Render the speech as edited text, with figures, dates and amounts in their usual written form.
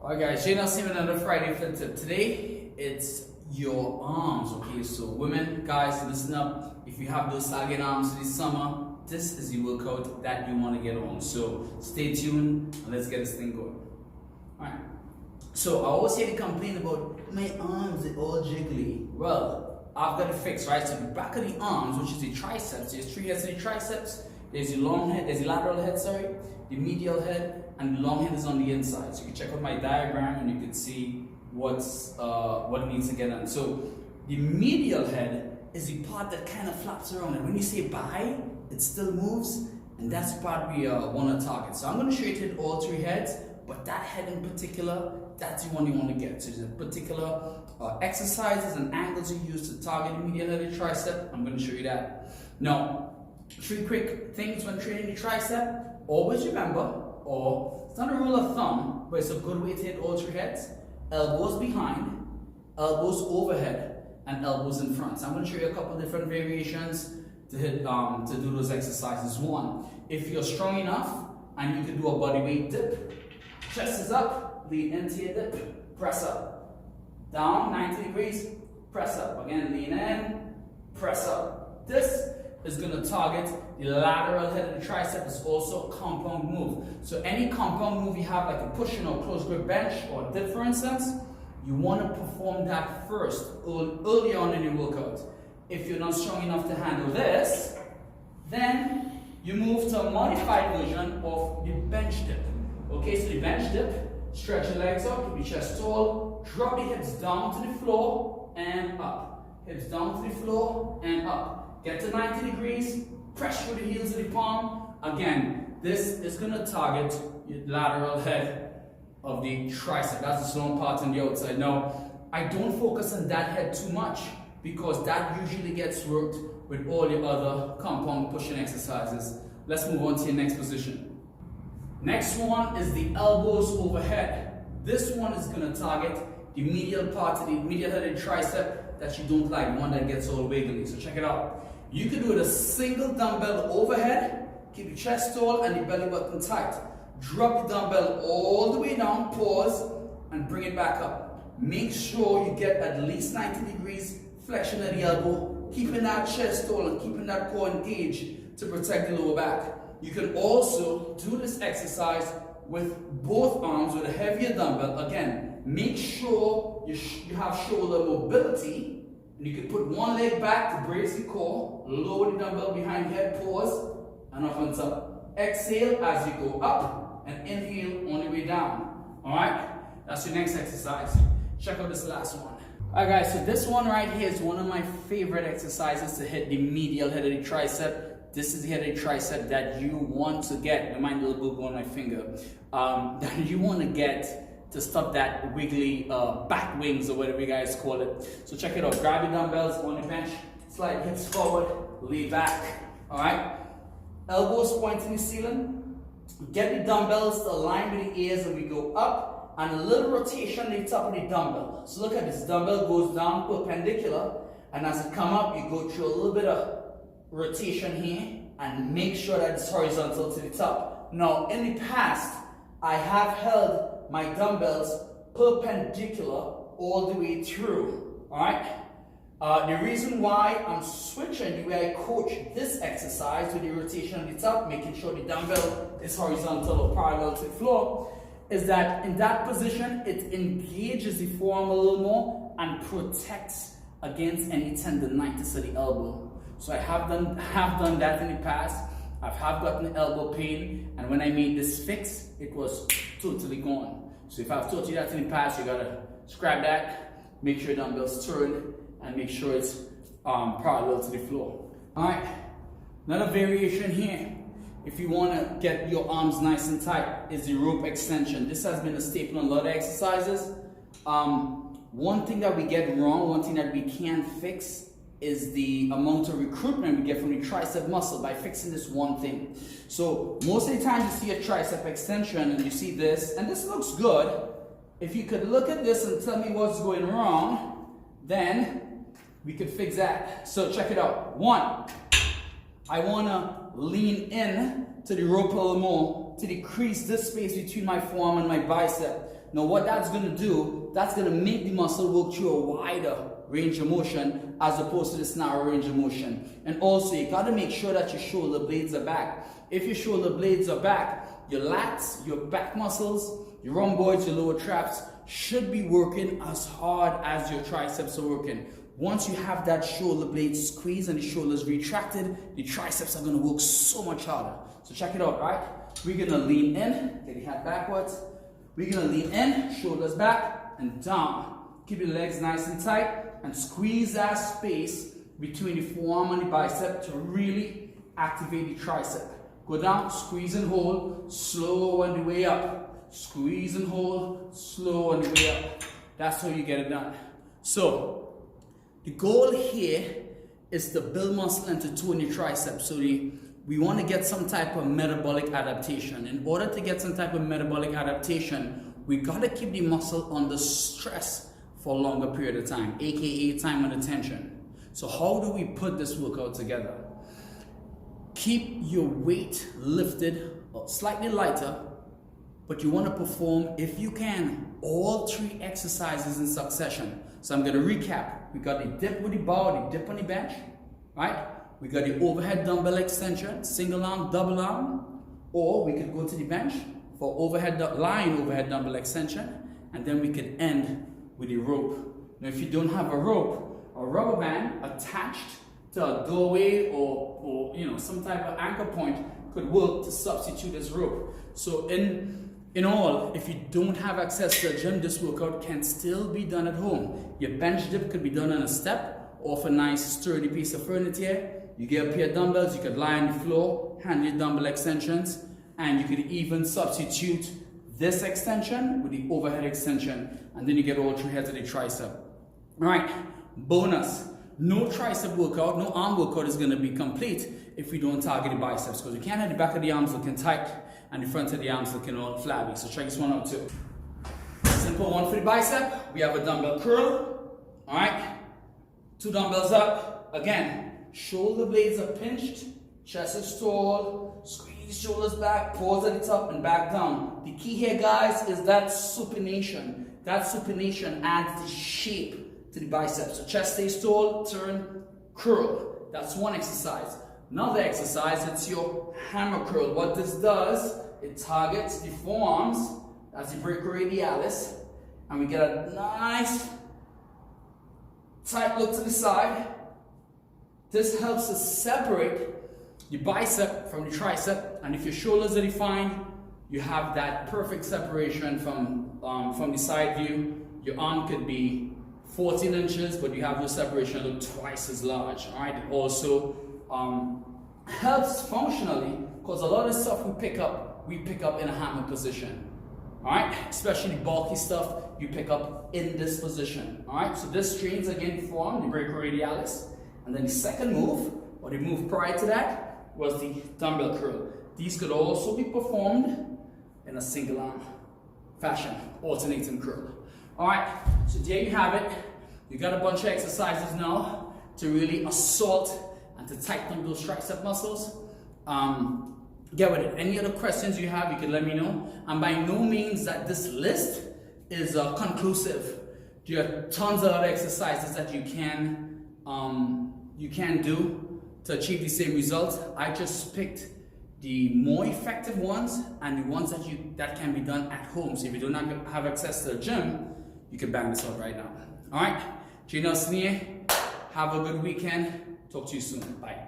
Alright guys, Jay now seeing another Friday Fit Tip. Today, it's your arms, okay? So women, guys, listen up. If you have those sagging arms this summer, this is the workout that you want to get on. So stay tuned and let's get this thing going. Alright. So I always hear you complain about my arms, they're all jiggly. Well, I've got it fixed, right? So the back of the arms, which is the triceps, there's three heads to the triceps. There's the long head, there's the lateral head, sorry, the medial head, and the long head is on the inside. So you can check out my diagram and you can see what needs to get done. So the medial head is the part that kind of flaps around, and when you say bye, it still moves, and that's the part we want to target. So I'm going to show you to hit all three heads, but that head in particular, that's the one you want to get. So there's particular exercises and angles you use to target the medial head of the tricep. I'm going to show you that. Now, three quick things when training the tricep. Always remember, or it's not a rule of thumb, but it's a good way to hit all three heads. Elbows behind, elbows overhead, and elbows in front. So I'm going to show you a couple different variations to hit to do those exercises. One, if you're strong enough and you can do a body weight dip, chest is up, lean into your dip, press up. Down 90 degrees, press up. Again, lean in, press up. This is going to target the lateral head of the tricep. Is also a compound move. So any compound move you have, like a push-in or close grip bench or dip, for instance, you want to perform that first, early on in your workout. If you're not strong enough to handle this, then you move to a modified version of the bench dip. Okay, so the bench dip, stretch your legs out, keep your chest tall, drop the hips down to the floor and up. Hips down to the floor and up. Get to 90 degrees, press through the heels of the palm. Again, this is going to target your lateral head of the tricep. That's the strong part on the outside. Now, I don't focus on that head too much because that usually gets worked with all the other compound pushing exercises. Let's move on to your next position. Next one is the elbows overhead. This one is going to target the medial part of the medial head of the tricep that you don't like, one that gets all wiggly. So check it out. You can do it a single dumbbell overhead, keep your chest tall and the belly button tight. Drop the dumbbell all the way down, pause, and bring it back up. Make sure you get at least 90 degrees flexion of the elbow, keeping that chest tall and keeping that core engaged to protect the lower back. You can also do this exercise with both arms with a heavier dumbbell. Again, make sure you have shoulder mobility. And you can put one leg back to brace the core, lower the dumbbell behind your head, pause, and up and up. Exhale as you go up, and inhale on the way down. Alright? That's your next exercise. Check out this last one. Alright guys, so this one right here is one of my favorite exercises to hit the medial head of the tricep. This is the head of the tricep that you want to get. Don't mind the little boob on my finger. That you want to get to stop that wiggly back wings or whatever you guys call it. So check it out. Grab your dumbbells on the bench, slide hips forward, lay back. Alright? Elbows pointing the ceiling. Get the dumbbells to align with the ears and we go up, and a little rotation at the top of the dumbbell. So look at this. Dumbbell goes down perpendicular, and as it come up, you go through a little bit of rotation here and make sure that it's horizontal to the top. Now, in the past, I have held my dumbbells perpendicular all the way through. Alright? The reason why I'm switching the way I coach this exercise with the rotation on the top, making sure the dumbbell is horizontal or parallel to the floor, is that in that position it engages the forearm a little more and protects against any tendonitis of the elbow. So I have done that in the past. I have gotten elbow pain, and when I made this fix, it was totally gone. So if I've taught you that in the past, you gotta scrap that, make sure your dumbbells turn, and make sure it's parallel to the floor. Alright, another variation here, if you wanna get your arms nice and tight, is the rope extension. This has been a staple in a lot of exercises. One thing that we get wrong, one thing that we can fix, is the amount of recruitment we get from the tricep muscle by fixing this one thing. So most of the time you see a tricep extension and you see this, and this looks good. If you could look at this and tell me what's going wrong, then we could fix that. So check it out. One, I wanna lean in to the rope a little more to decrease this space between my forearm and my bicep. Now what that's going to do, that's going to make the muscle work through a wider range of motion as opposed to this narrow range of motion. And also you got to make sure that your shoulder blades are back. If your shoulder blades are back, your lats, your back muscles, your rhomboids, your lower traps should be working as hard as your triceps are working. Once you have that shoulder blade squeezed and the shoulders retracted, the triceps are going to work so much harder. So check it out, right? We're going to lean in, get the head backwards. We're going to lean in, shoulders back and down. Keep your legs nice and tight and squeeze that space between the forearm and the bicep to really activate the tricep. Go down, squeeze and hold, slow on the way up. Squeeze and hold, slow on the way up. That's how you get it done. So, the goal here is to build muscle and to tone your triceps. So we want to get some type of metabolic adaptation. In order to get some type of metabolic adaptation, we got to keep the muscle under stress for a longer period of time, aka time under tension. So how do we put this workout together? Keep your weight lifted slightly lighter, but you want to perform, if you can, all 3 exercises in succession. So I'm going to recap. We got the dip with the bar, the dip on the bench, right? We got the overhead dumbbell extension, single arm, double arm, or we could go to the bench for lying overhead dumbbell extension, and then we could end with the rope. Now if you don't have a rope, a rubber band attached to a doorway or some type of anchor point could work to substitute as rope. So in all, if you don't have access to a gym, this workout can still be done at home. Your bench dip could be done on a step off a nice sturdy piece of furniture. You get a pair of dumbbells, you could lie on the floor, handle your dumbbell extensions, and you could even substitute this extension with the overhead extension, and then you get all 3 heads of the tricep. All right, bonus. No tricep workout, no arm workout is going to be complete if we don't target the biceps, because we can't have the back of the arms looking tight and the front of the arms looking all flabby. So check this one out too. Simple one for the bicep. We have a dumbbell curl. All right, 2 dumbbells up. Again, shoulder blades are pinched, chest is tall, squeeze shoulders back, pause at the top and back down. The key here, guys, is that supination. That supination adds the shape to the biceps. So chest stays tall, turn, curl. That's one exercise. Another exercise, it's your hammer curl. What this does, it targets the forearms, that's the brachioradialis, and we get a nice tight look to the side. This helps us separate the bicep from the tricep, and if your shoulders are defined, you have that perfect separation from the side view. Your arm could be 14 inches, but you have your separation look twice as large. All right. It also helps functionally, because a lot of the stuff we pick up in a hammer position. All right, especially bulky stuff you pick up in this position. All right, so this trains again the forearm, the brachioradialis, and then the second move, or the move prior to that, was the dumbbell curl. These could also be performed in a single arm fashion, alternating curl. All right, so there you have it. You got a bunch of exercises now to really assault and to tighten those tricep muscles. Get with it. Any other questions you have, you can let me know. And by no means that this list is conclusive. There are tons of other exercises that you can do to achieve the same results. I just picked the more effective ones and the ones that can be done at home. So if you do not have access to a gym, you can bang this out right now. All right, Gino Sneer, have a good weekend. Talk to you soon. Bye.